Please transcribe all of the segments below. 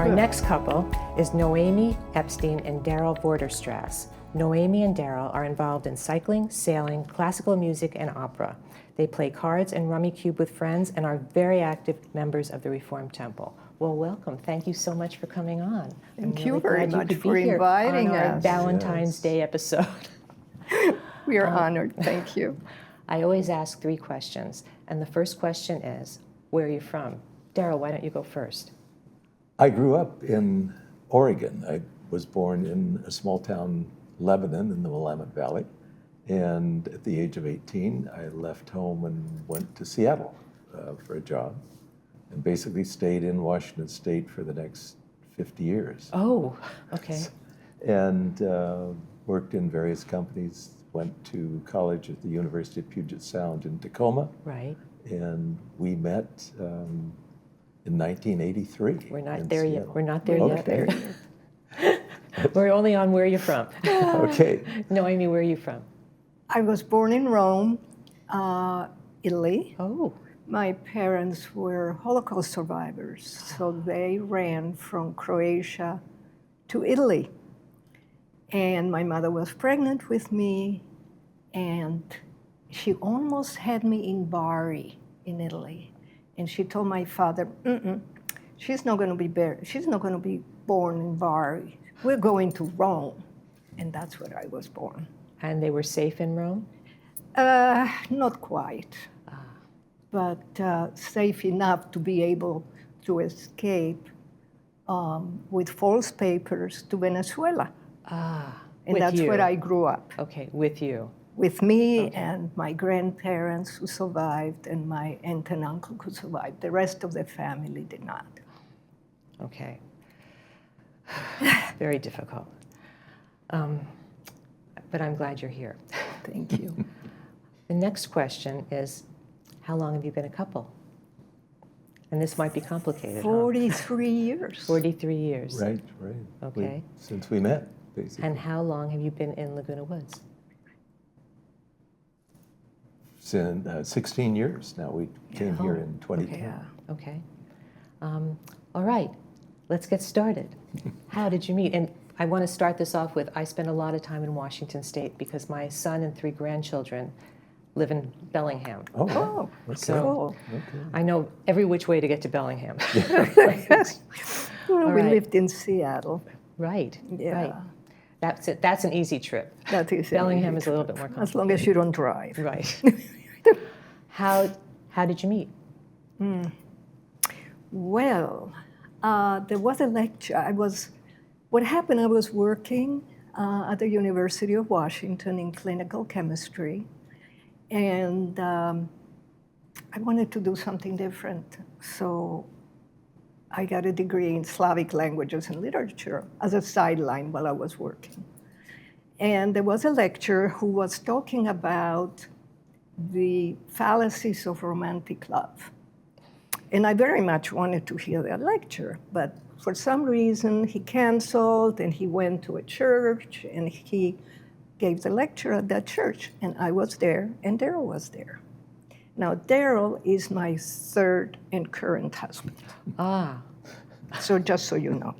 Our next couple is Noemi Epstein and Darrel Vorderstrasse. Noemi and Darrel are involved in cycling, sailing, classical music, and opera. They play cards and rummy cube with friends and are very active members of the Reformed Temple. Well, welcome. Thank you so much for coming on. Thank you very much for inviting on our us. Valentine's Day episode. We are honored. Thank you. I always ask 3 questions, and the first question is, where are you from? Darrel, why don't you go first? I grew up in Oregon. I was born in a small town, Lebanon, in the Willamette Valley. And at the age of 18, I left home and went to Seattle for a job, and basically stayed in Washington State for the next 50 years. Oh, okay. And worked in various companies, went to college at the University of Puget Sound in Tacoma. Right. And we met in 1983. We're not there yet. We're not there Okay. yet. We're only on where you're from. Okay. Noemi, where are you from? I was born in Rome, Italy. Oh. My parents were Holocaust survivors, so they ran from Croatia to Italy. And my mother was pregnant with me, and she almost had me in Bari in Italy. And she told my father, she's not going to be born in Bari. We're going to Rome. And that's where I was born. And they were safe in Rome? Not quite, but safe enough to be able to escape with false papers to Venezuela. And that's where I grew up. Okay, with you. With me and my grandparents who survived and my aunt and uncle who survived. The rest of the family did not. Okay. Very difficult. But I'm glad you're here. Thank you. The next question is, how long have you been a couple? And this might be complicated. 43 years. 43 years. Right. Okay. Since we met, basically. And how long have you been in Laguna Woods? Since 16 years now. We came here in 2010. Yeah. Okay. All right, let's get started. How did you meet? And I want to start this off with, I spent a lot of time in Washington State because my son and 3 grandchildren live in Bellingham. Oh, okay. So cool. I know every which way to get to Bellingham. We right. lived in Seattle. Right, Yeah. right. That's it. That's an easy trip. That is Bellingham is a little bit more complicated. as long as you don't drive. Right. How did you meet? Well, there was a lecture. What happened, I was working at the University of Washington in clinical chemistry, and I wanted to do something different. So I got a degree in Slavic languages and literature as a sideline while I was working. And there was a lecturer who was talking about the fallacies of romantic love. And I very much wanted to hear that lecture, but for some reason he canceled and he went to a church and he gave the lecture at that church. And I was there and Darrel was there. Now, Darrel is my 3rd and current husband. Ah. So just so you know.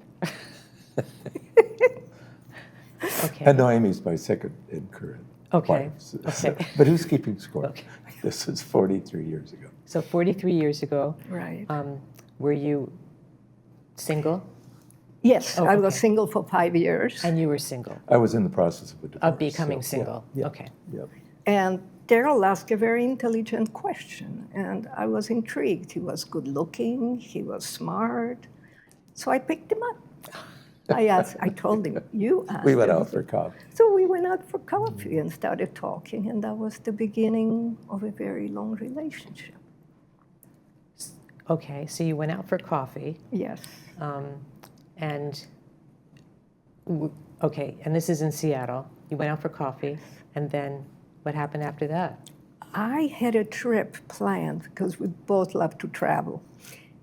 Okay. And Noemi's my 2nd and current Okay. wife. Okay. But who's keeping score? Okay. This is 43 years ago. So 43 years ago, Right. were you single? Yes, Oh, I was okay. single for 5 years. And you were single? I was in the process of a divorce. Of becoming so, single? Yeah. Okay. Yep. And Darrel asked a very intelligent question, and I was intrigued. He was good looking, he was smart, so I picked him up. I told him, you asked We went him. out for coffee. So we went out for coffee and started talking, and that was the beginning of a very long relationship. Okay, so you went out for coffee, Yes. and this is in Seattle. You went out for coffee, and then what happened after that? I had a trip planned because we both love to travel.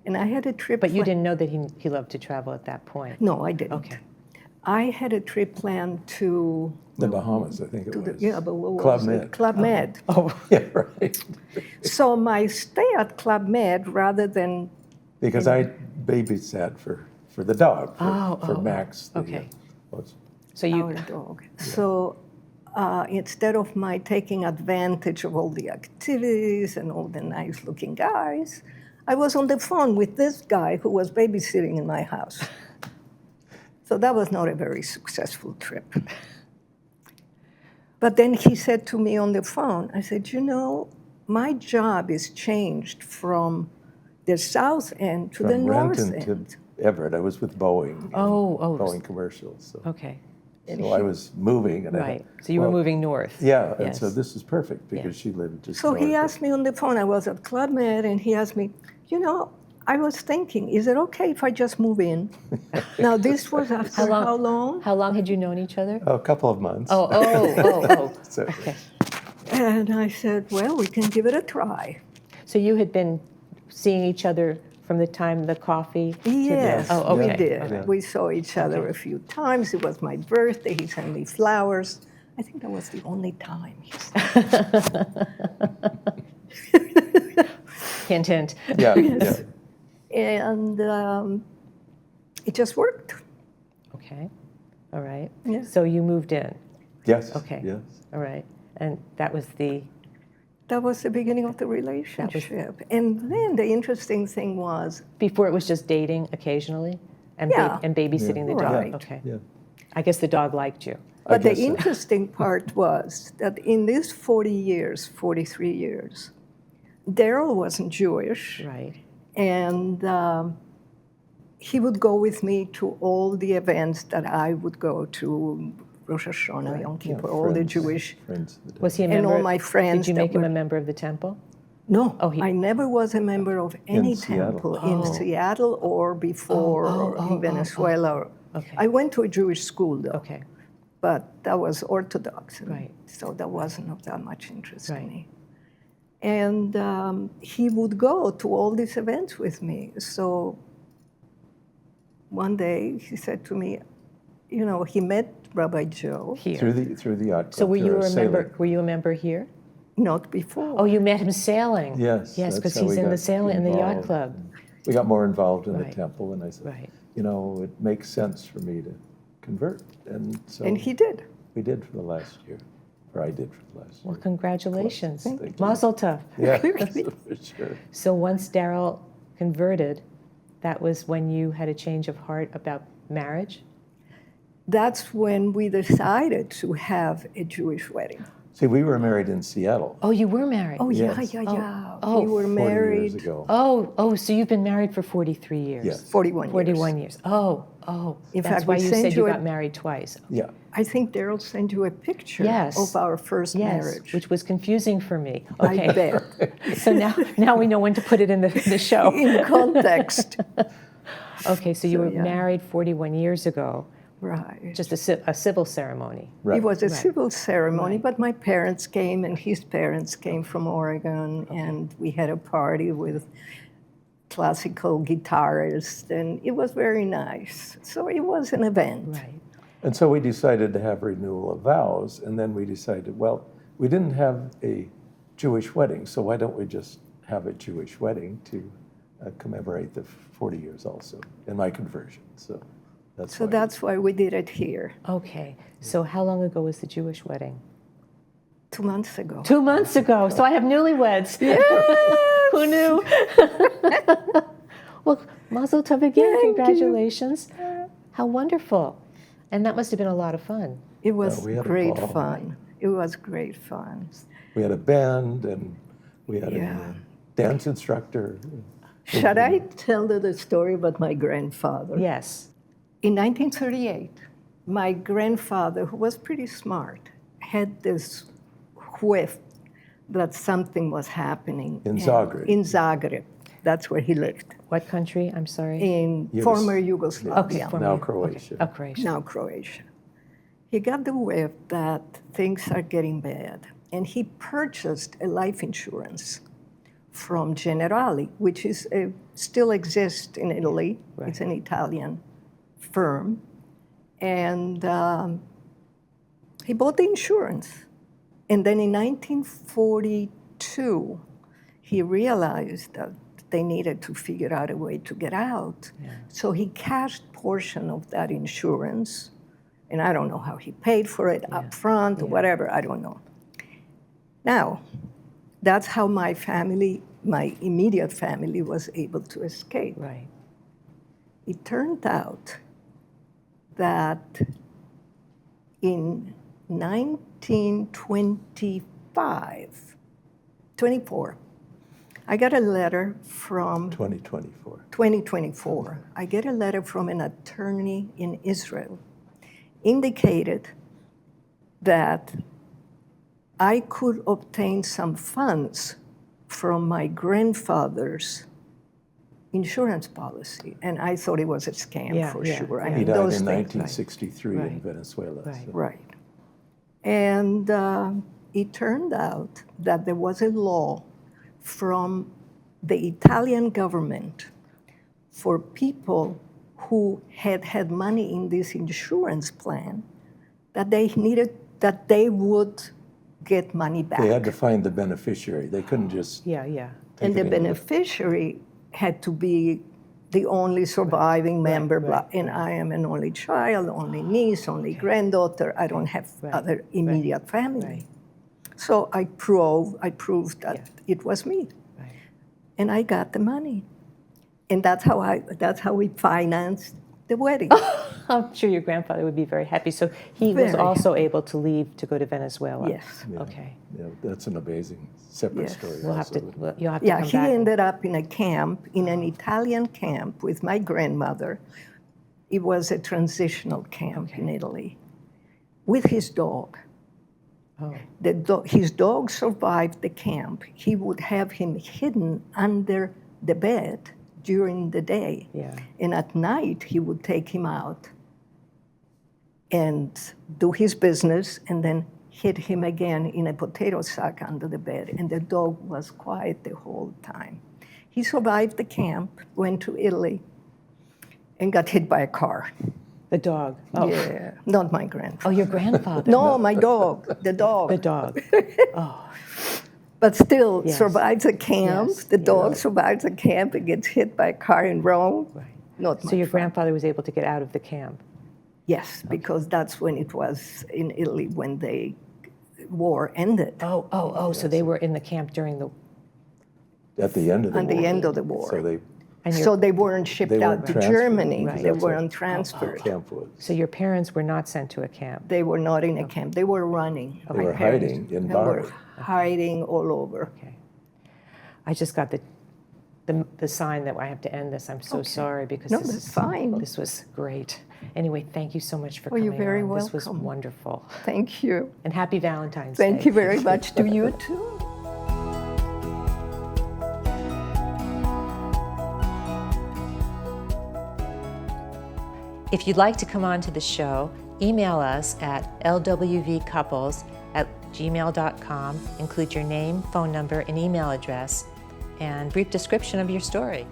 And I had a trip. But you didn't know that he loved to travel at that point? No, I didn't. Okay. I had a trip planned to. The Bahamas, I think it was. Yeah, but what Club was it? Med. Club Med. Oh, Yeah, right. So my stay at Club Med, rather than. Because I babysat for for the dog, for Oh, Max. okay. Was- So you, our dog. So instead of my taking advantage of all the activities and all the nice-looking guys, I was on the phone with this guy who was babysitting in my house. So that was not a very successful trip. But then he said to me on the phone, I said, you know, my job is changed from the south end to the From north Renton end. to Everett. I was with Boeing. Oh, oh. Boeing commercials. So, okay, so I was moving. And right. So you were moving north. Yeah, and Yes. so this is perfect because she lived just So he north of- asked me on the phone, I was at Club Med, and he asked me, you know, I was thinking, is it okay if I just move in? Now, this was after how long? How long had you known each other? a couple of months. Oh. So, Okay. And I said, well, we can give it a try. So you had been seeing each other from the time the coffee to Yes, the... Oh, we okay. did. Okay. We saw each other a few times. It was my birthday. He sent me flowers. I think that was the only time he sent. Hint, hint. yeah, Yes. yeah. And it just worked. Okay. All right. Yeah. So you moved in. Yes. Okay. Yes. All right. And that was the... That was the beginning of the relationship. And then the interesting thing was, Before it was just dating occasionally? And, Yeah. and babysitting the dog? Right. Okay. Yeah. I guess the dog liked you. but the guess so. interesting part was that in these 40 years, 43 years, Darrel wasn't Jewish. Right. And he would go with me to all the events that I would go to, Rosh Hashanah, Yom Yeah, Kippur, all the friends- Jewish. friends of the Was he a And member? all my friends Did you that make him were- a member of the temple? No, Oh, he- I never was a member of any Seattle. temple in Seattle or before in Venezuela. Okay. I went to a Jewish school though, Okay. but that was Orthodox, and Right. so that wasn't of that much interest Right. in me. And he would go to all these events with me. So one day he said to me, you know, he met Rabbi Joe, Here. Through the yacht club. So were you through a sailing. member? Were you a member here? not before. Oh, you met him sailing. Yes. Yes, that's because how he's we in the got sailing in the yacht involved. club. We got more involved in Right. the temple, and I said, Right. you know, it makes sense for me to convert, and so And he did. we did for the last year, or I did for the last Well, year. congratulations. Thank you. Mazel tov. Yeah, for sure. So once Darrel converted, that was when you had a change of heart about marriage? That's when we decided to have a Jewish wedding. See, we were married in Seattle. Oh, you were married? Oh, Yes. yeah. Oh, we were 40 married years ago. Oh, so you've been married for 43 years? Yes. 41 years. 41 years. Oh. In That's fact, why we you sent said you you a- got married twice. Yeah. I think Darrel sent you a picture Yes. of our first Yes, marriage. which was confusing for me. I Okay. bet. So now we know when to put it in the show. In context. Okay, so you So, were yeah. married 41 years ago, Right. just a civil ceremony. Right. It was a Right. civil ceremony, Right. but my parents came and his parents came from Oregon, and we had a party with classical guitarists, and it was very nice. So it was an event. Right. And so we decided to have renewal of vows, and then we decided, well, we didn't have a Jewish wedding, so why don't we just have a Jewish wedding to commemorate the 40 years also in my conversion. So that's So why. that's why we did it here Okay, so how long ago was the Jewish wedding? 2 months ago. 2 months ago. So I have newlyweds. Who knew? Well, Mazel Tov again. Thank you. Congratulations. How wonderful. And that must have been a lot of fun. It was we had a great ball. fun. It was great fun. We had a band, and we had Yeah. a dance instructor. Should I tell you the story about my grandfather? Yes. In 1938, my grandfather, who was pretty smart, had this whiff that something was happening. In Zagreb. In Zagreb. That's where he lived, What country? I'm sorry. in Yugos- former Yugoslavia, former- Now Croatia. Oh, Croatia. now Croatia. He got the whiff that things are getting bad, and he purchased a life insurance from Generali, which is still exists in Italy. Right. It's an Italian firm. And he bought the insurance. And then in 1942, he realized that they needed to figure out a way to get out. Yeah. So he cashed portion of that insurance, and I don't know how he paid for it up front or whatever, I don't know. Now, that's how my family, my immediate family, was able to escape. Right. It turned out that in 24, I got a letter from 2024. I get a letter from an attorney in Israel, indicated that I could obtain some funds from my grandfather's insurance policy, and I thought it was a scam for sure. I He mean, died those in things. 1963 in Venezuela. Right. So. Right. And it turned out that there was a law from the Italian government for people who had money in this insurance plan that they would get money back. They had to find the beneficiary. They couldn't just Yeah. take And it the into beneficiary had to be the only surviving member, and I am an only child, only niece, only granddaughter. I don't have other immediate family. Right. So I proved that it was me, Right. and I got the money, and that's how we financed the wedding. I'm sure your grandfather would be very happy. So he was Very also able to leave to go to Venezuela. Yes. Okay. Yeah, that's an amazing separate Yes. story. You'll have to Yeah, come he back. ended up in a camp, in an Italian camp with my grandmother. It was a transitional camp in Italy, with his dog. Oh. His dog survived the camp. He would have him hidden under the bed during the day. Yeah. And at night, he would take him out and do his business, and then hid him again in a potato sack under the bed. And the dog was quiet the whole time. He survived the camp, went to Italy, and got hit by a car. The dog. Oh. Yeah, not my grandfather. Oh, your grandfather. No, my dog, the dog. The dog. Oh. But still Yes. survives the camp. Yes, The dog survives the camp and gets hit by a car in Rome. Right. Not So my your father. grandfather was able to get out of the camp. Yes, because that's when it was in Italy when the war ended. Oh. So they were in the camp during the. At the end of the At war. the end of the war. So they And So they weren't shipped They out weren't to transferred. Germany. Right. They That's weren't what transferred. camp was. So your parents were not sent to a camp. They were not in a camp. They were running. They My were parents. hiding in They were Bari. hiding all over. Okay. I just got the sign that I have to end this. I'm so sorry because No, this that's is fine. This was great. Anyway, thank you so much for Oh, coming you're very on. This was welcome. wonderful. Thank you. And happy Valentine's Day. Thank you very much to you too. If you'd like to come on to the show, email us at lwvcouples@gmail.com. Include your name, phone number, and email address, and brief description of your story.